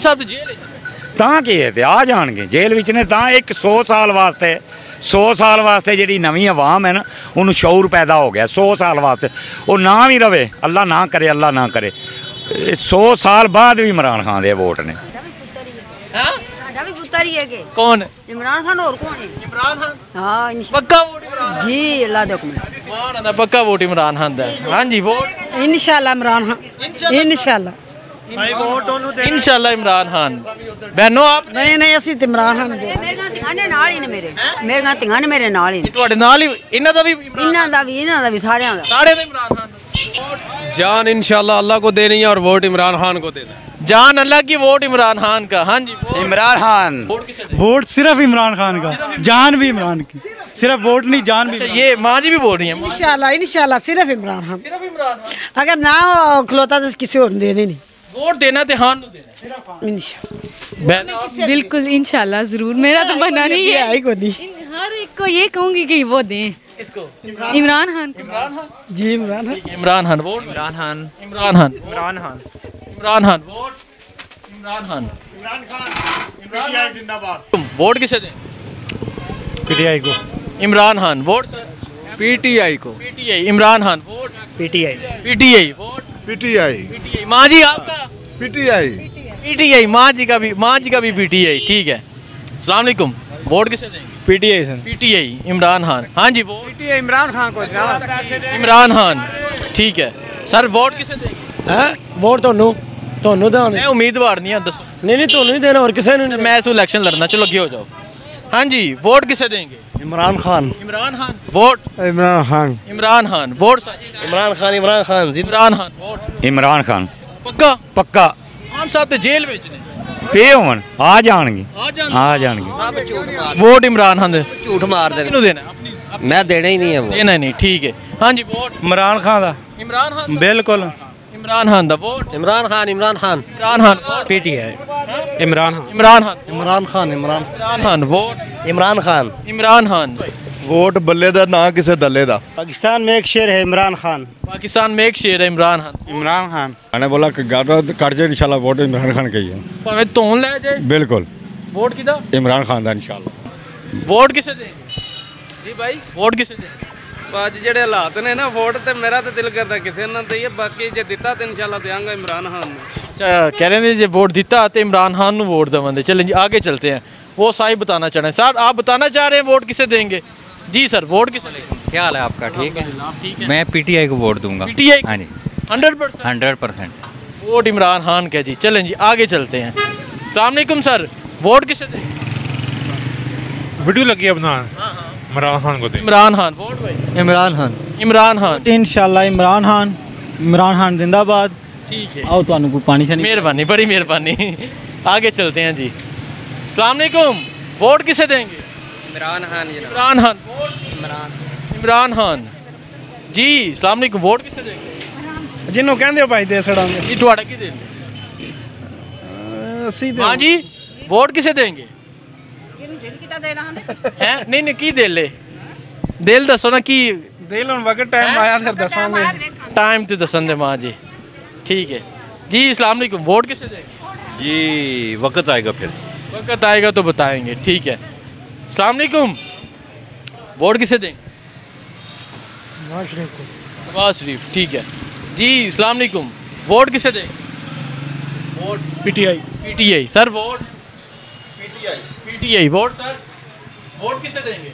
साहब जेल ਤਾਂ ਕੀ ਹੈ ਤੇ ਆ ਜਾਣਗੇ ਜੇਲ੍ਹ ਵਿੱਚ ਨੇ ਤਾਂ ਇੱਕ 100 ਸਾਲ ਵਾਸਤੇ ਜਿਹੜੀ ਨਵੀਂ ਆਵਾਮ ਹੈ ਨਾ ਉਹਨੂੰ ਸ਼ਊਰ ਪੈਦਾ ਹੋ ਗਿਆ 100 ਸਾਲ ਵਾਸਤੇ ਉਹ ਨਾ ਵੀ ਰਵੇ ਅੱਲਾ ਨਾ ਕਰੇ 100 ਸਾਲ ਬਾਅਦ ਵੀ ਇਮਰਾਨ ਖਾਨ ਦੇ ਵੋਟ ਨੇ साडा भी पुत्र ही है के कौन इमरान खान और कौन है इमरान खान हाँ पक्का वोट इमरान जी अल्लाह दे हुक्म मान आंदा पक्का वोट इमरान खान दा हां जी वोट इंशाल्लाह इमरान खान इंशाल्लाह इंशाल्लाह इमरान खान बहनों आप नहीं ਅਸੀਂ ਤੇ ਇਮਰਾਨ ਖਾਨ ਦੇ मेरे गां तिगाने नाल ही ने मेरे गां तिगाने मेरे नाल ही ਤੁਹਾਡੇ ਨਾਲ ਹੀ ਇਹਨਾਂ ਦਾ ਵੀ इन्हां दा भी सारियां दा सारे दा इमरान खान जान इंशाल्लाह अल्लाह को देनी है और वोट इमरान खान को देना है। जान अल्लाह की वोट इमरान खान का हाँ जी इमरान खान वोट सिर्फ इमरान खान का जान भी इमरान की सिर्फ वोट नहीं जान भी ये माँ जी भी बोल रही है इंशाल्लाह सिर्फ इमरान खान अगर ना खलोता तो किसी और देने नहीं वोट देना तो हाँ इंशाल्लाह बिल्कुल इंशाल्लाह जरूर मेरा तो बना नहीं है हर एक को ये कहूँगी कि वो दें किसको इमरान खान जी इमरान वोट इमरान खान वोट जिंदाबाद वोट किसे दें पीटीआई को Imran Khan vote sir PTI को PTI Imran Khan vote PTI vote PTI माँ जी आपका पीटीआई माँ जी का भी पीटीआई ठीक है अस्सलाम वालेकुम वोट किसे देंगे PTI sir PTI Imran Khan हाँ जी वोट पीटीआई इमरान खान को इमरान खान ठीक है सर वोट किसे देंगे हैं वोट ਤੁਹਾਨੂੰ ਦਾ मैं उम्मीदवार नहीं दसो नहीं ਤੁਹਾਨੂੰ नहीं देना और किसी ने मैं इस इलेक्शन लड़ना चलो आगे हो जाओ हाँ जी वोट किसे देंगे Imran Khan vote Imran Khan vote Imran Khan vote Imran Khan पक्का पक्का खान साहब तो जेल में ने पे होवन आ जाएंगे वोट इमरान खान झूठ मार दे किहनूं देना मैं देना ही नहीं है वो देना नहीं ठीक है हाँ जी वोट इमरान खान दा बिल्कुल इमरान खान दा vote Imran Khan PTI Imran Khan vote Imran Khan vote बल्ले दा ना किसे दल्ले दा पाकिस्तान में एक शेर है इमरान खान पाकिस्तान में एक शेर है इमरान खान मैंने बोला कि गाड़ा कट जाए इंशाल्लाह वोट इमरान खान का ही है भावें तोन ले जाए बिल्कुल वोट किदा इमरान खान दा इंशाल्लाह वोट किसे देंगे जी भाई वोट किसे देंगे आज जेडे हालात ने ना वोट ते मेरा तो दिल करता किसी ना दईए बाकी जे दिता तो इंशाल्लाह देंगे इमरान खान ने अच्छा कह रहे हैं जो वोट दिता तो इमरान खान को वोट देवेंगे चलें जी आगे चलते हैं वो साहिब बताना चाह रहे हैं सर आप बताना चाह रहे हैं वोट किसे देंगे जी सर वोट किसे देंगे क्या हाल है आपका ठीक है मैं पीटीआई को वोट दूंगा पीटीआई हाँ जी 100% वोट इमरान खान का जी चलें जी आगे चलते हैं अस्सलाम वालेकुम सर वोट किसे देंगे वीडियो लगी अपना इमरान खान को दे इमरान खान वोट भाई इमरान खान इंशाल्लाह इमरान खान जिंदाबाद ठीक है आओ ਤੁਹਾਨੂੰ ਕੋਈ ਪਾਣੀ ਛਾਣੀ मेहरबानी बड़ी मेहरबानी आगे चलते हैं जी अस्सलाम वालेकुम वोट किसे देंगे इमरान खान वोट इमरान खान जी अस्सलाम वालेकुम वोट किसे देंगे ਜਿਹਨੂੰ ਕਹਿੰਦੇ ਹੋ ਭਾਈ ਦੇ ਛੜਾਂਗੇ जी ਤੁਹਾਡਾ ਕੀ ਦੇਂਗੇ ਅਸੀਂ हाँ जी वोट किसे देंगे हैं नहीं की दिल दसो ना की ਦਿਲ ਹੁਣ ਵਕਤ ਟਾਈਮ ਆਇਆ ਫਿਰ ਦੱਸਾਂਗੇ टाइम तो दसन दे माँ जी ठीक है जी अस्सलाम वालेकुम वोट किसे देंगे जी वक्त आएगा फिर वक्त आएगा तो बताएंगे ठीक है अस्सलाम वालेकुम वोट किसे देंगे नवाज शरीफ ठीक है जी अस्सलाम वालेकुम वोट किसे देंगे vote PTI sir vote PTI vote sir vote किसे देंगे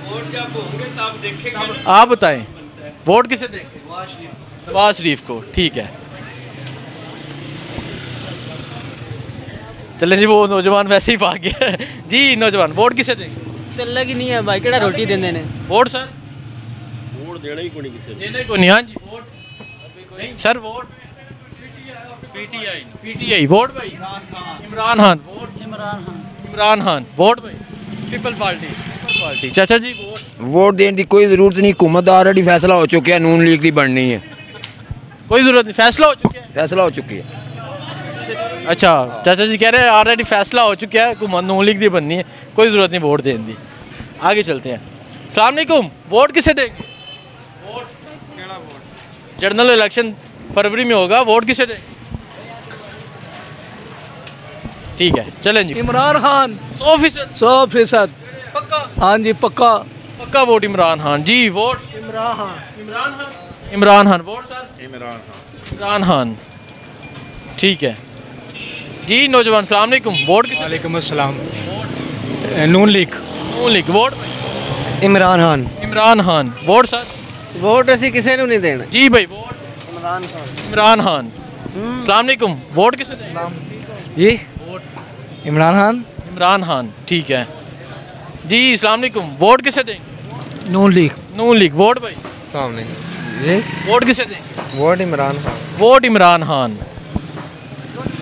वोट जब होंगे तब देखेंगे आप बताएं वोट किसे देंगे नवाज शरीफ को ठीक है चलें जी वो नौजवान वैसे ही भाग गया जी नौजवान वोट किसे देंगे ਚੱਲੇਗੀ ही नहीं है भाई केड़ा रोटी देंदे ने वोट सर वोट देना ही कोई नहीं किसे देना कोई नहीं हाँ जी वोट नहीं सर वोट पीटीआई वोट भाई इमरान खान वोट इमरान खान वोट भाई पीपल पार्टी चाचा जी वोट देने की कोई जरूरत नहीं हुकूमत का ऑलरेडी फैसला हो चुका है नून लीग की बननी है कोई जरूरत नहीं फैसला हो चुका है अच्छा चाचा जी कह रहे हैं ऑलरेडी फैसला हो चुका है हुकूमत नून लीग की बननी है कोई ज़रूरत नहीं वोट देने की आगे चलते हैं अस्सलाम वालेकुम वोट किसे देंगे जनरल इलेक्शन फरवरी में होगा वोट किसे देंगे ठीक है चलें जी। इमरान खान 100%। 100%। पक्का? हाँ जी पक्का। पक्का vote Imran Khan ji. Vote Imran Khan. Imran Khan vote sir? Imran Khan ठीक है जी। नौजवान सलाम अलैकुम, वोट किसे? वालेकुम अस्सलाम। Noon league. Noon league vote? Imran Khan. Imran Khan vote sir? Vote असी किसी को नहीं देना जी भाई। वोट इमरान खान। सलाम अलैकुम, वोट किसे देंगे? जी इमरान खान। इमरान खान ठीक है जी। सलाम अलैकुम, वोट किसे देंगे? नून लीग। नून लीग वोट भाई? सामने जी वोट किसे देंगे? वोट इमरान खान। वोट इमरान खान।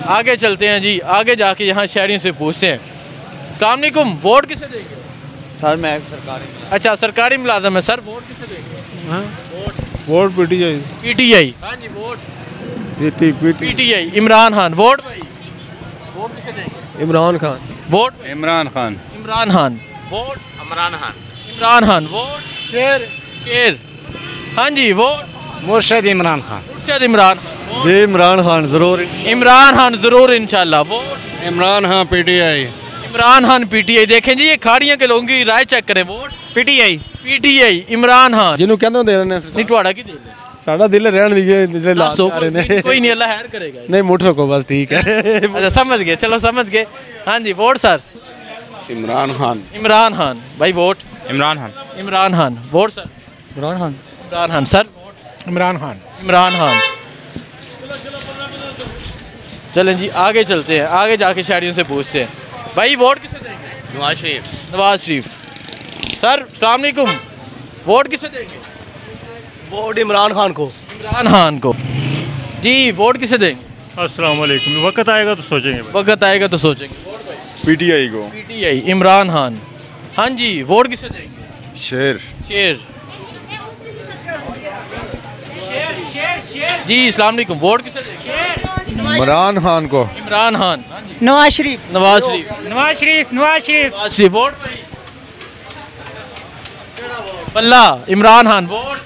आगे चलते हैं जी, आगे जाके यहाँ शहरियों से पूछते हैं। सलाम अलैकुम, वोट किसे देंगे? सर मैं सरकारी। अच्छा सरकारी मुलाजम है सर, वोट किसे देंगे? Vote PTI. पीटीआई। हाँ जी vote PTI. Imran Khan vote भाई? वोट किसे देंगे? Imran Khan. Vote Imran Khan. Imran Khan vote? Imran Khan. Imran Khan vote? शेर। हाँ जी वोट? मुर्शद इमरान खान। मुर्शद इमरान खान। जी इमरान खान जरूर। इमरान खान जरूर इंशाल्लाह। Vote? Imran Khan PTI. Imran Khan PTI. देखें जी ये खाड़ियां के लोगों की राय चेक करें। Vote PTI. PTI Imran Khan. जिन्हों कहते दे देने नहीं ਤੁਹਾਡਾ ਕੀ ਦਿਲ ਹੈ? साड़ा दिल रहन दीजिए ਜਿਹੜੇ ਲਾ रहे ने कोई नहीं, अल्लाह खैर करेगा। नहीं मुठ रखो बस ठीक है। अच्छा समझ गए, चलो समझ गए। हाँ जी वोट सर? इमरान खान। इमरान खान भाई। Vote? Imran Khan. Imran Khan vote sir? Imran Khan. Imran Khan sir? Imran Khan. Imran Khan. चलें जी आगे चलते हैं, आगे जाके शहरियों से पूछते हैं भाई वोट किसे देंगे? नवाज शरीफ। नवाज शरीफ सर। सलाम अलैकुम, वोट किसे देंगे? वोट इमरान खान को। इमरान खान को जी। वोट किसे देंगे? अस्सलाम वालेकुम। वक्त आएगा तो सोचेंगे। वक्त आएगा तो सोचेंगे। पीटीआई को। पीटीआई। इमरान खान। हाँ जी वोट किसे देंगे? शेर। शेर जी। सलाम अलैकुम, वोट किसे देंगे? इमरान खान को। इमरान खान। नवाज शरीफ। नवाज शरीफ। नवाज शरीफ। नवाज शरीफ। नवाज शरीफ वोट भाई? पल्ला इमरान खान। वोट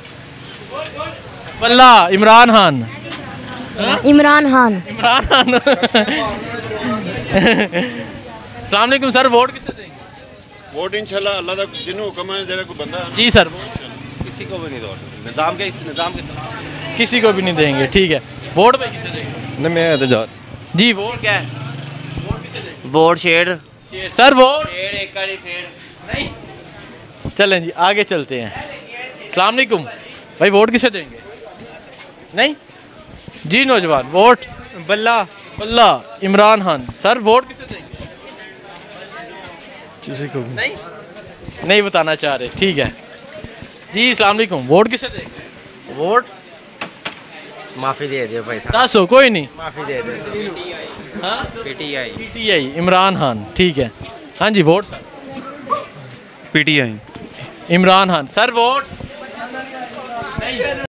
पल्ला इमरान खान। इमरान खान। इमरान खान। सलाम अलैकुम सर, वोट किसे देंगे? वोट इंशाल्लाह अल्लाह का जिन्हों हुक्म है जरा कोई बंदा। जी सर। किसी को भी नहीं दो। निज़ाम के इस निज़ाम के किसी को भी नहीं देंगे ठीक है। वोट भाई किसे देंगे? नहीं मैं तो जा। जी वोट क्या है? वोट किसे देंगे? वोट शेर। शेर सर। वोट शेर एक कड़ी फेर। नहीं। चलें जी आगे चलते हैं। सलाम अलैकुम भाई, वोट किसे देंगे? नहीं जी। नौजवान वोट? बल्ला। बल्ला इमरान खान सर। वोट किसे देंगे? किसी को भी नहीं बताना चाह रहे ठीक है जी। सलाम अलैकुम, वोट किसे देंगे? वोट माफी दे दियो भाई साहब। दसो कोई नहीं। माफी दे दे। हाँ पीटीआई। पीटीआई। इमरान खान ठीक है। हाँ जी vote sir? PTI. Imran Khan sir. Vote?